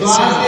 the sound.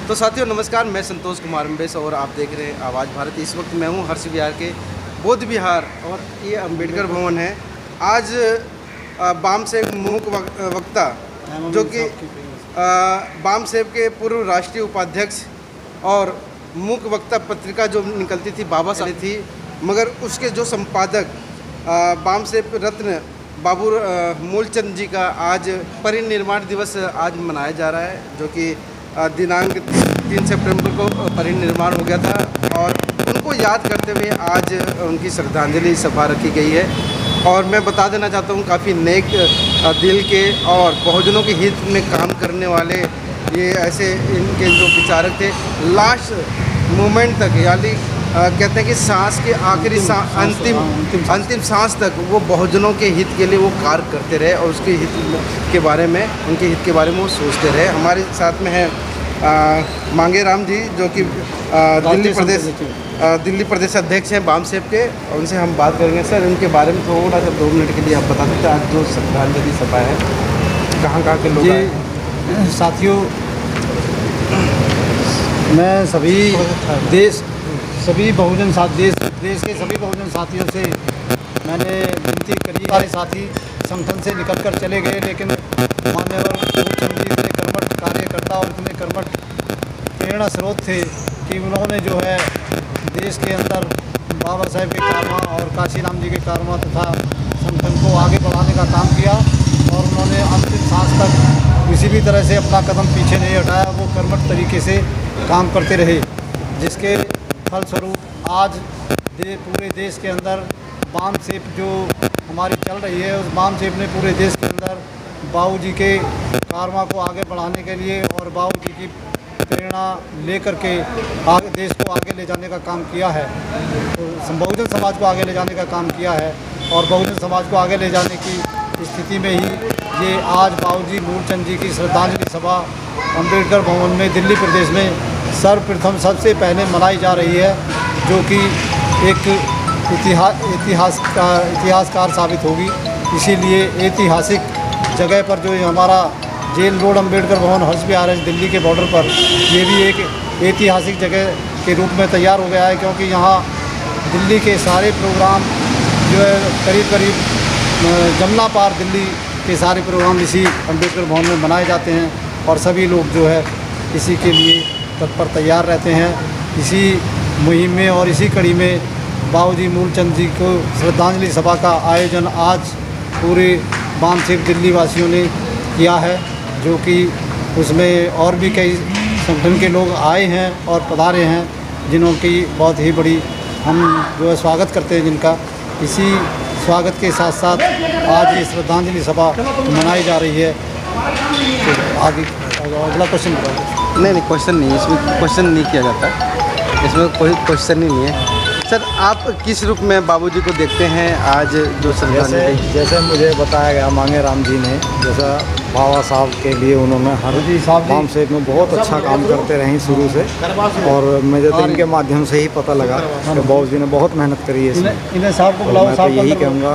तो साथियों नमस्कार, मैं संतोष कुमार अम्बेस और आप देख रहे हैं आवाज़ भारत। इस वक्त मैं हूँ हर्ष विहार के बौद्ध विहार और ये अंबेडकर भवन है। आज बाम सेब मूक वक्ता जो कि बाम सेब के पूर्व राष्ट्रीय उपाध्यक्ष और मूक वक्ता पत्रिका जो निकलती थी बाबा साहब थी, मगर उसके जो संपादक बाम सेब रत्न बाबू मूलचंद जी का आज परिनिर्वाण दिवस आज मनाया जा रहा है, जो कि दिनांक 3 सितंबर को परिनिर्वाण हो गया था और उनको याद करते हुए आज उनकी श्रद्धांजलि सभा रखी गई है। और मैं बता देना चाहता हूँ काफ़ी नेक दिल के और बहुजनों के हित में काम करने वाले ये ऐसे इनके जो विचारक थे, लास्ट मोमेंट तक यानी कहते हैं कि सांस के आखिरी अंतिम सांस तक वो बहुजनों के हित के लिए वो कार्य करते रहे और उसके हित के बारे में उनके हित के बारे में वो सोचते रहे। हमारे साथ में है मांगे राम जी जो कि दिल्ली प्रदेश अध्यक्ष हैं बाम सेब के, और उनसे हम बात करेंगे। सर उनके बारे में थोड़ा सा 2 मिनट के लिए आप बता सकते हैं आज जो श्रद्धांजलि सभा है कहाँ के लोग आए? साथियों, मैं सभी बहुजन देश के सभी बहुजन साथियों से मैंने विनती करी। सारे साथी संगठन से निकल कर चले गए, लेकिन मान्यवर मूलचंद जी इतने कर्मठ कार्यकर्ता और इतने कर्मठ प्रेरणा स्रोत थे कि उन्होंने जो है देश के अंदर बाबा साहेब के कारवा और काशीराम जी के कारवा तथा संगठन को आगे बढ़ाने का काम किया और उन्होंने अंतिम सांस तक किसी भी तरह से अपना कदम पीछे नहीं हटाया। वो कर्मठ तरीके से काम करते रहे, जिसके फलस्वरूप आज पूरे देश के अंदर बाम सेब जो हमारी चल रही है, उस बाम सेब ने पूरे देश के अंदर बाबू जी के कारवा को आगे बढ़ाने के लिए और बाबू जी की प्रेरणा लेकर के आगे देश को आगे ले जाने का काम किया है, तो बहुजन समाज को आगे ले जाने का काम किया है। और बहुजन समाज को आगे ले जाने की स्थिति में ही ये आज बाबूजी मूलचंद जी की श्रद्धांजलि सभा अंबेडकर भवन में दिल्ली प्रदेश में सर्वप्रथम सबसे पहले मनाई जा रही है, जो कि एक इतिहासकार साबित होगी। इसीलिए ऐतिहासिक जगह पर जो हमारा जेल रोड अम्बेडकर भवन हर्ष विहार है दिल्ली के बॉर्डर पर, ये भी एक ऐतिहासिक जगह के रूप में तैयार हो गया है, क्योंकि यहाँ दिल्ली के सारे प्रोग्राम जो है करीब करीब जमुना पार दिल्ली के सारे प्रोग्राम इसी अम्बेडकर भवन में मनाए जाते हैं और सभी लोग जो है इसी के लिए तत्पर तैयार रहते हैं। इसी मुहिम में और इसी कड़ी में बाबूजी मूलचंद जी को श्रद्धांजलि सभा का आयोजन आज पूरे बामसेफ दिल्ली वासियों ने किया है, जो कि उसमें और भी कई संगठन के लोग आए हैं और पधारे हैं, जिन्हों की बहुत ही बड़ी हम जो है स्वागत करते हैं जिनका। इसी स्वागत के साथ साथ आज ये श्रद्धांजलि सभा मनाई जा रही है। तो आगे अगला क्वेश्चन बताओ। नहीं क्वेश्चन नहीं, इसमें क्वेश्चन नहीं किया जाता, इसमें कोई क्वेश्चन ही नहीं है। सर आप किस रूप में बाबूजी को देखते हैं आज जो श्रद्धांजलि? जैसे मुझे बताया गया मांगेराम जी ने, जैसा बाबा साहब के लिए उन्होंने हर बामसेफ में बहुत अच्छा काम करते रहे शुरू से, और मुझे तो इनके माध्यम से ही पता लगा कि बाबूजी ने बहुत मेहनत करी है इसमें। इन्हें साहब को बुलाओ, मैं तो यही कहूँगा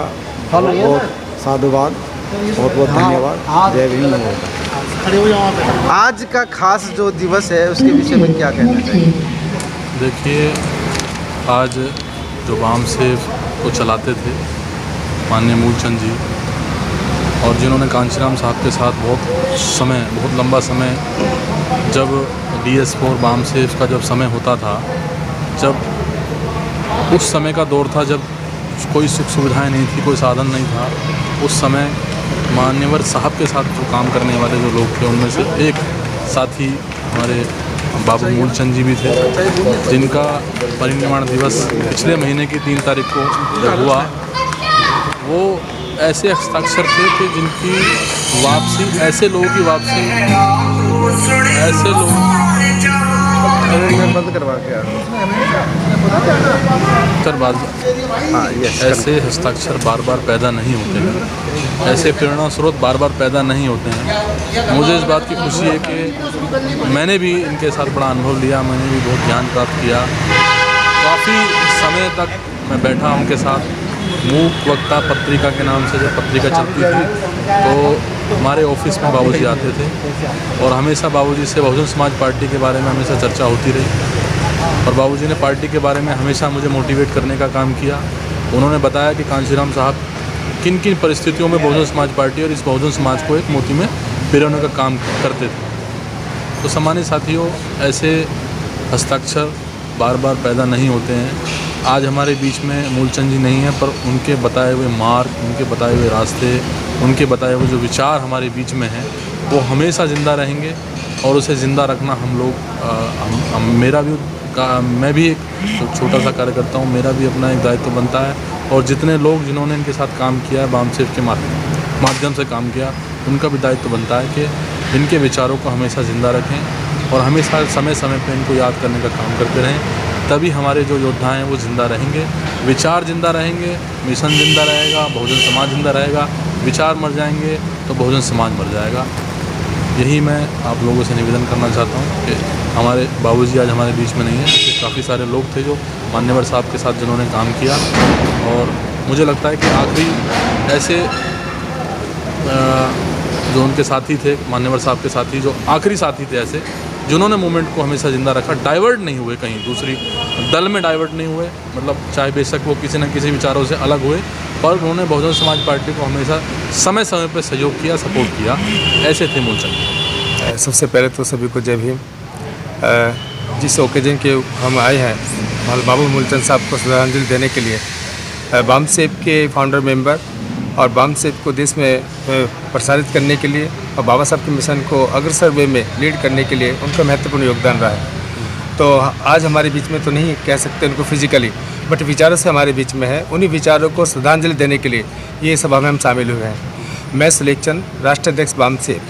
बहुत साधुवाद, बहुत बहुत धन्यवाद। जय भीम। आज का खास जो दिवस है उसके विषय में क्या कहना चाहिए? देखिए, आज जो बामसेफ को चलाते थे माननीय मूलचंद जी, और जिन्होंने कांचीराम साहब के साथ बहुत लंबा समय, जब DS4 बामसेफ का जब समय होता था, जब उस समय का दौर था जब कोई सुख सुविधाएं नहीं थी, कोई साधन नहीं था, उस समय मान्यवर साहब के साथ जो काम करने वाले जो लोग थे, उनमें से एक साथी हमारे बाबू मूलचंद जी भी थे, जिनका परिनिर्वाण दिवस पिछले महीने की 3 तारीख को जब हुआ, वो ऐसे हस्ताक्षर थे कि जिनकी वापसी, ऐसे लोगों की वापसी, ऐसे लोग बंद करवा के ऐसे हस्ताक्षर बार बार पैदा नहीं होते हैं, ऐसे प्रेरणा स्रोत बार बार पैदा नहीं होते हैं। मुझे इस बात की खुशी है कि मैंने भी इनके साथ बड़ा अनुभव लिया, मैंने भी बहुत ज्ञान प्राप्त किया। काफ़ी समय तक मैं बैठा उनके साथ। मूक वक्ता पत्रिका के नाम से जब पत्रिका चलती थी तो हमारे ऑफिस में बाबूजी आते थे, और हमेशा बाबूजी से बहुजन समाज पार्टी के बारे में हमेशा चर्चा होती रही, और बाबूजी ने पार्टी के बारे में हमेशा मुझे मोटिवेट करने का काम किया। उन्होंने बताया कि कांचीराम साहब किन किन परिस्थितियों में बहुजन समाज पार्टी और इस बहुजन समाज को एक मोती में पिरोने का काम करते थे। तो सम्मानित साथियों, ऐसे हस्ताक्षर बार बार पैदा नहीं होते हैं। आज हमारे बीच में मूलचंद जी नहीं हैं, पर उनके बताए हुए मार्ग, उनके बताए हुए रास्ते, उनके बताए हुए जो विचार हमारे बीच में हैं, वो हमेशा ज़िंदा रहेंगे, और उसे ज़िंदा रखना हम लोग मैं भी एक छोटा सा कार्य करता हूँ, मेरा भी अपना एक दायित्व बनता है, और जितने लोग जिन्होंने इनके साथ काम किया है, बामसेफ के माध्यम से काम किया, उनका भी दायित्व बनता है कि इनके विचारों को हमेशा ज़िंदा रखें, और हमेशा समय समय पर इनको याद करने का काम करते रहें। तभी हमारे जो योद्धा हैं वो ज़िंदा रहेंगे, विचार ज़िंदा रहेंगे, मिशन ज़िंदा रहेगा, बहुजन समाज ज़िंदा रहेगा। विचार मर जाएंगे तो बहुजन समाज मर जाएगा। यही मैं आप लोगों से निवेदन करना चाहता हूँ कि हमारे बाबूजी आज हमारे बीच में नहीं है। काफ़ी सारे लोग थे जो मान्यवर साहब के साथ जिन्होंने काम किया, और मुझे लगता है कि आखिरी ऐसे जो उनके साथी थे, मान्यवर साहब के साथी, जो आखिरी साथी थे ऐसे, जिन्होंने मूवमेंट को हमेशा ज़िंदा रखा, डाइवर्ट नहीं हुए, कहीं दूसरी दल में डाइवर्ट नहीं हुए, मतलब चाहे बेशक वो किसी न किसी विचारों से अलग हुए, पर उन्होंने बहुजन समाज पार्टी को हमेशा समय समय पर सहयोग किया, सपोर्ट किया। ऐसे थे मूलचंद। सबसे पहले तो सभी को जय भीम। जिस ओकेजन के हम आए हैं बाबू मूलचंद साहब को श्रद्धांजलि देने के लिए, बामसेफ के फाउंडर मेंबर और बामसेफ को देश में प्रसारित करने के लिए और बाबा साहब के मिशन को अग्रसर वे में लीड करने के लिए उनका महत्वपूर्ण योगदान रहा है। तो आज हमारे बीच में तो नहीं कह सकते उनको फिजिकली, बट विचारों से हमारे बीच में है। उन्हीं विचारों को श्रद्धांजलि देने के लिए ये सभा में हम शामिल हुए हैं। मैं सुलेखचंद, राष्ट्राध्यक्ष बामसेफ।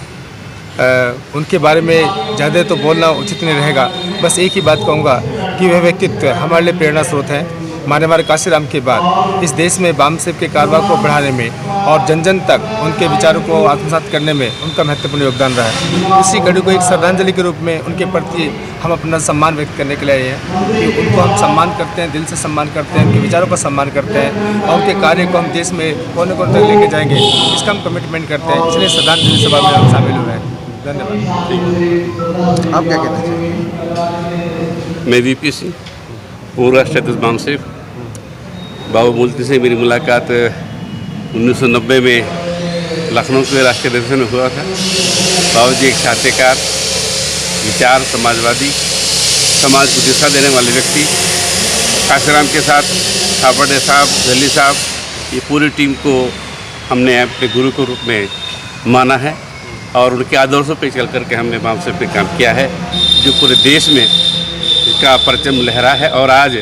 उनके बारे में ज़्यादा तो बोलना उचित नहीं रहेगा, बस एक ही बात कहूँगा कि वह व्यक्तित्व हमारे लिए प्रेरणा स्रोत हैं। मान्यवर कांशीराम के बाद इस देश में बामसेफ के कारवां को बढ़ाने में और जन जन तक उनके विचारों को आत्मसात करने में उनका महत्वपूर्ण योगदान रहा है। इसी घड़ी को एक श्रद्धांजलि के रूप में उनके प्रति हम अपना सम्मान व्यक्त करने के लिए आए हैं कि उनको हम सम्मान करते हैं, दिल से सम्मान करते हैं, उनके विचारों का सम्मान करते हैं, और उनके कार्य को हम देश में कोने कोने तक लेके जाएंगे, इसका हम कमिटमेंट करते हैं। इसलिए श्रद्धांजलि सभा में हम शामिल हुए हैं। धन्यवाद। आप क्या कहना चाहिए? मैं वीपी सिंह, पूर्व राष्ट्रीय अध्यक्ष बामसेफ। बाबू मूलचंद से मेरी मुलाकात 1990 में लखनऊ के राष्ट्रीय अध्यक्ष में हुआ था। बाबू जी एक साहित्यकार, विचार समाजवादी, समाज को दिशा देने वाले व्यक्ति। काशीराम के साथ थापड़े साहब, जल्ली साहब, ये पूरी टीम को हमने अपने गुरु के रूप में माना है और उनके आदर्शों पे चल करके हमने बामसेफ पे काम किया है, जो पूरे देश में इसका परचम लहरा है। और आज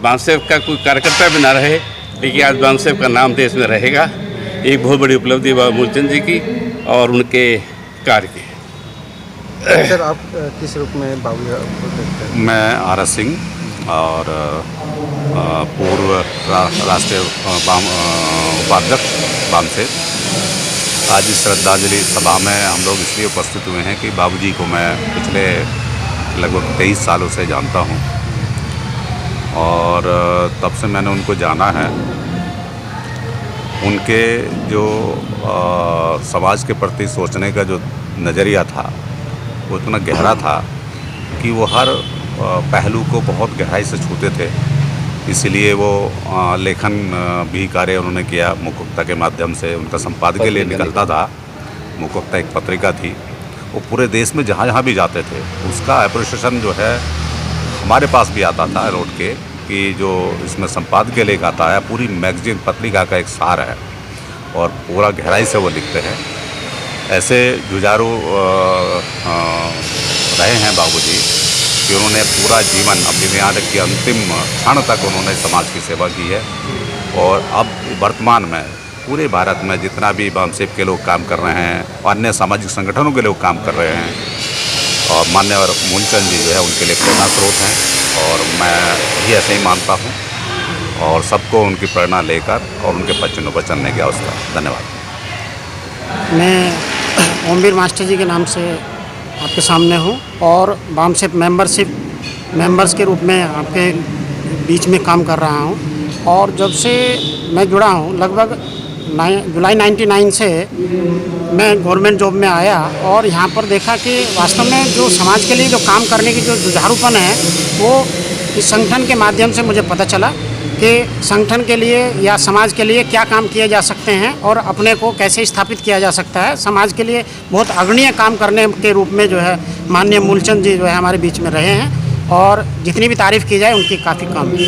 बामसेफ का कोई कार्यकर्ता भी ना रहे, लेकिन आज बामसेफ का नाम देश में रहेगा। एक बहुत बड़ी उपलब्धि बाबू मूलचंद जी की और उनके कार्य की। सर, आप किस रूप में बाबू जी को देखते हैं? मैं आर सिंह और पूर्व राष्ट्रीय उपाध्यक्ष बामसेफ। आज इस श्रद्धांजलि सभा में हम लोग इसलिए उपस्थित हुए हैं कि बाबूजी को मैं पिछले लगभग 23 सालों से जानता हूं और तब से मैंने उनको जाना है। उनके जो समाज के प्रति सोचने का जो नज़रिया था वो इतना गहरा था कि वो हर पहलू को बहुत गहराई से छूते थे। इसलिए वो लेखन भी कार्य उन्होंने किया मुखवक्ता के माध्यम से। उनका संपादकीय लिए निकलता था। मुखवक्ता एक पत्रिका थी, वो पूरे देश में जहाँ जहाँ भी जाते थे उसका एप्रिसिएशन जो है हमारे पास भी आता था रोड के, कि जो इसमें संपादकीय लेख आता है पूरी मैगजीन पत्रिका का एक सार है और पूरा गहराई से वो लिखते हैं। ऐसे जुझारू रहे हैं बाबूजी कि उन्होंने पूरा जीवन अपनी यहाँ तक कि अंतिम क्षण तक उन्होंने समाज की सेवा की है। और अब वर्तमान में पूरे भारत में जितना भी बामसेफ के लोग काम कर रहे हैं, अन्य सामाजिक संगठनों के लोग काम कर रहे हैं, और मान्यवर मूलचंद जी जो है उनके लिए प्रेरणा स्रोत हैं और मैं भी ऐसे ही मानता हूँ और सबको उनकी प्रेरणा लेकर और उनके वचनों पर चलने की आवश्यकता। धन्यवाद। मैं ओमवीर मास्टर जी के नाम से आपके सामने हूँ और बामसेफ मेंबर्स के रूप में आपके बीच में काम कर रहा हूँ। और जब से मैं जुड़ा हूँ लगभग जुलाई 99 से मैं गवर्नमेंट जॉब में आया और यहाँ पर देखा कि वास्तव में जो समाज के लिए जो काम करने की जो जुझारूपन है वो इस संगठन के माध्यम से मुझे पता चला कि संगठन के लिए या समाज के लिए क्या काम किए जा सकते हैं और अपने को कैसे स्थापित किया जा सकता है। समाज के लिए बहुत अग्रणीय काम करने के रूप में जो है माननीय मूलचंद जी जो है हमारे बीच में रहे हैं और जितनी भी तारीफ़ की जाए उनकी काफ़ी कम है।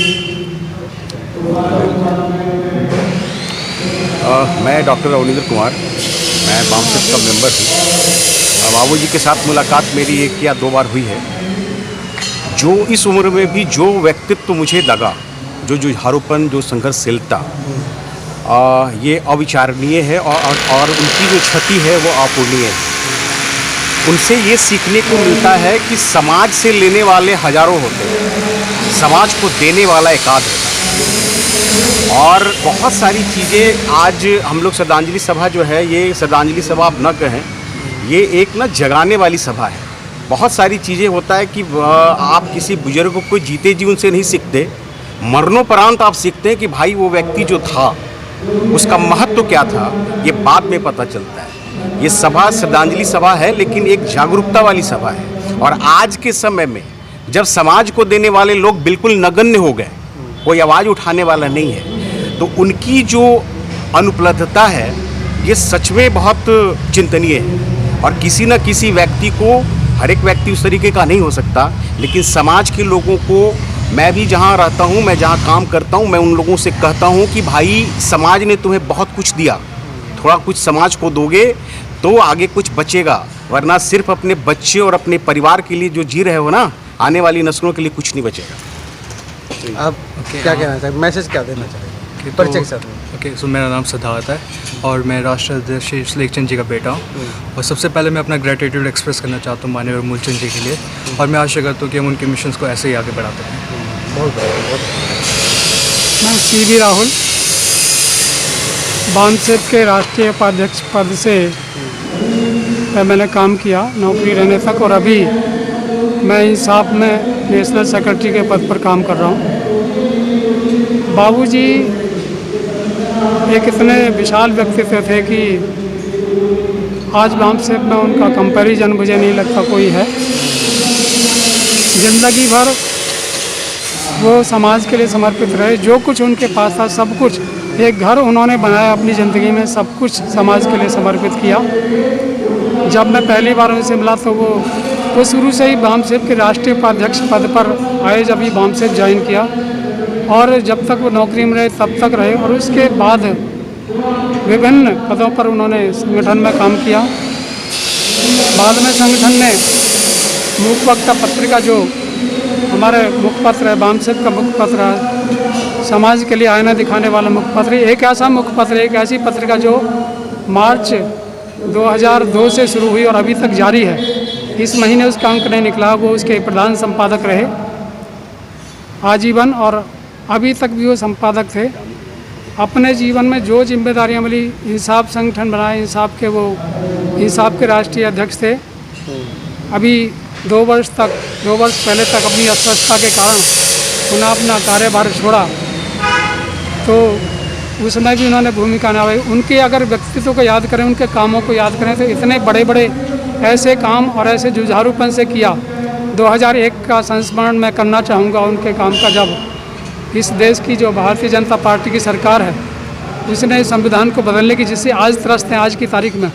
मैं डॉक्टर अवनींद्र कुमार, मैं बामसेफ का मेंबर हूँ। बाबू जी के साथ मुलाकात मेरी 1 या 2 बार हुई है। जो इस उम्र में भी जो व्यक्तित्व मुझे लगा, जो जुझारूपन, जो संघर्षशीलता, ये अविचारणीय है और उनकी जो क्षति है वो अपूरणीय है। उनसे ये सीखने को मिलता है कि समाज से लेने वाले हजारों होते हैं, समाज को देने वाला एकाध होता है। और बहुत सारी चीज़ें आज हम लोग श्रद्धांजलि सभा जो है, ये श्रद्धांजलि सभा आप न कहें, ये एक ना जगाने वाली सभा है। बहुत सारी चीज़ें होता है कि आप किसी बुजुर्ग को कोई जीते जी उनसे नहीं सीखते, मरणोपरांत आप सीखते हैं कि भाई वो व्यक्ति जो था उसका महत्व क्या था, ये बाद में पता चलता है। ये सभा श्रद्धांजलि सभा है लेकिन एक जागरूकता वाली सभा है। और आज के समय में जब समाज को देने वाले लोग बिल्कुल नगण्य हो गए, कोई आवाज़ उठाने वाला नहीं है, तो उनकी जो अनुपलब्धता है ये सच में बहुत चिंतनीय है। और किसी न किसी व्यक्ति को, हर एक व्यक्ति उस तरीके का नहीं हो सकता, लेकिन समाज के लोगों को, मैं भी जहाँ रहता हूँ, मैं जहाँ काम करता हूँ, मैं उन लोगों से कहता हूँ कि भाई समाज ने तुम्हें बहुत कुछ दिया, थोड़ा कुछ समाज को दोगे तो आगे कुछ बचेगा, वरना सिर्फ अपने बच्चे और अपने परिवार के लिए जो जी रहे हो ना, आने वाली नस्लों के लिए कुछ नहीं बचेगा। आप क्या कहना चाहेंगे, मैसेज क्या देना चाहेंगे परिचय के साथ में? ओके, सो मेरा नाम सिद्धार्थ है और मैं राष्ट्रीय अध्यक्ष श्री लेखचंद जी का बेटा हूँ। और सबसे पहले मैं अपना ग्रेटिट्यूड एक्सप्रेस करना चाहता हूँ माननीय मूलचंद जी के लिए, और मैं आशा करता हूँ कि हम उनके मिशंस को ऐसे ही आगे बढ़ाते हैं। बहुत बढ़िया। मैं सीबी राहुल, बामसेफ के राष्ट्रीय उपाध्यक्ष पद से मैंने काम किया नौकरी रहने तक, और अभी मैं इंसाफ में नेशनल सेक्रेटरी के पद पर काम कर रहा हूँ। बाबूजी एक इतने विशाल व्यक्तित्व थे कि आज बाम सेब में उनका कंपैरिजन मुझे नहीं लगता कोई है। ज़िंदगी भर वो समाज के लिए समर्पित रहे, जो कुछ उनके पास था सब कुछ, एक घर उन्होंने बनाया अपनी ज़िंदगी में, सब कुछ समाज के लिए समर्पित किया। जब मैं पहली बार उनसे मिला तो वो शुरू से ही बाम सेब के राष्ट्रीय उपाध्यक्ष पद पर आए, जब ही बाम सेब ज्वाइन किया, और जब तक वो नौकरी में रहे तब तक रहे, और उसके बाद विभिन्न पदों पर उन्होंने संगठन में काम किया। बाद में संगठन ने मुखपत्र पत्रिका, जो हमारे मुखपत्र है, बाम सेब का मुखपत्र है, समाज के लिए आईना दिखाने वाला मुखपत्र, एक ऐसा मुखपत्र, एक ऐसी पत्रिका जो मार्च 2002 से शुरू हुई और अभी तक जारी है। इस महीने उसका अंक नहीं निकला, वो उसके प्रधान संपादक रहे आजीवन, और अभी तक भी वो संपादक थे। अपने जीवन में जो जिम्मेदारियां मिली, इंसाफ संगठन बनाए, इंसाफ के राष्ट्रीय अध्यक्ष थे। अभी 2 वर्ष पहले तक अपनी अस्वस्थता के कारण उन्हें अपना कार्यभार छोड़ा, तो उसमें भी उन्होंने भूमिका निभाई। उनके अगर व्यक्तित्व को याद करें, उनके कामों को याद करें, तो इतने बड़े बड़े ऐसे काम और ऐसे जुझारूपन से किया। 2001 का संस्मरण मैं करना चाहूँगा उनके काम का, जब इस देश की जो भारतीय जनता पार्टी की सरकार है, उसने संविधान को बदलने की, जिससे आज त्रस्त हैं आज की तारीख में,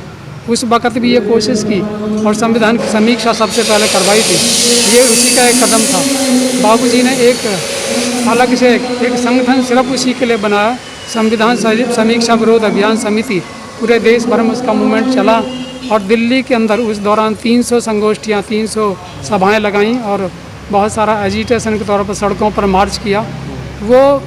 उस वक़्त भी ये कोशिश की और संविधान की समीक्षा सबसे पहले करवाई थी। ये उसी का एक कदम था। बाबूजी ने एक अलग से एक संगठन सिर्फ उसी के लिए बनाया, संविधान समीक्षा विरोध अभियान समिति। पूरे देश भर में उसका मूवमेंट चला, और दिल्ली के अंदर उस दौरान 300 संगोष्ठियाँ, 300 सभाएँ लगाईं, और बहुत सारा एजिटेशन के तौर पर सड़कों पर मार्च किया। वो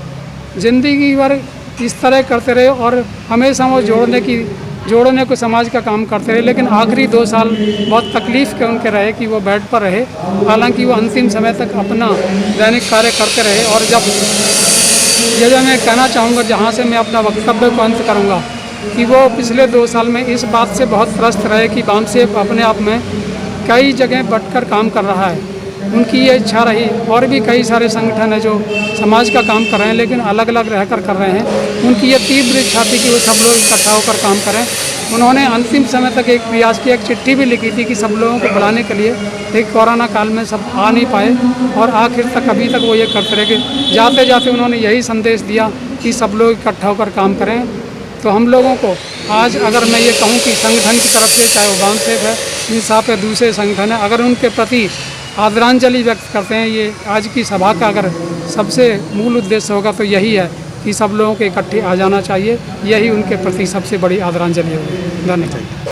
ज़िंदगी भर इस तरह करते रहे, और हमेशा वो जोड़ने को समाज का काम करते रहे। लेकिन आखिरी 2 साल बहुत तकलीफ़ के उनके रहे कि वो बेड पर रहे, हालांकि वो अंतिम समय तक अपना दैनिक कार्य करते रहे। और जब मैं कहना चाहूँगा, जहाँ से मैं अपना वक्तव्य को अंत करूँगा, कि वो पिछले 2 साल में इस बात से बहुत त्रस्त रहे कि बाम सेब अपने आप में कई जगह बटकर काम कर रहा है। उनकी ये इच्छा रही, और भी कई सारे संगठन हैं जो समाज का काम कर रहे हैं, लेकिन अलग अलग रहकर कर रहे हैं। उनकी ये तीव्र इच्छा थी कि वो सब लोग इकट्ठा होकर काम करें। उन्होंने अंतिम समय तक एक प्रयास किया, एक चिट्ठी भी लिखी थी कि सब लोगों को बुलाने के लिए, एक कोरोना काल में सब आ नहीं पाए, और आखिर तक अभी तक वो ये करते रहे कि जाते जाते उन्होंने यही संदेश दिया कि सब लोग इकट्ठा होकर काम करें। तो हम लोगों को आज, अगर मैं ये कहूँ कि संगठन की तरफ से, चाहे वो बाम सेब है, इंसाफ है, दूसरे संगठन है, अगर उनके प्रति आदरांजलि व्यक्त करते हैं, ये आज की सभा का अगर सबसे मूल उद्देश्य होगा तो यही है कि सब लोगों को इकट्ठे आ जाना चाहिए। यही उनके प्रति सबसे बड़ी आदरांजलि होगी। धन्यवाद।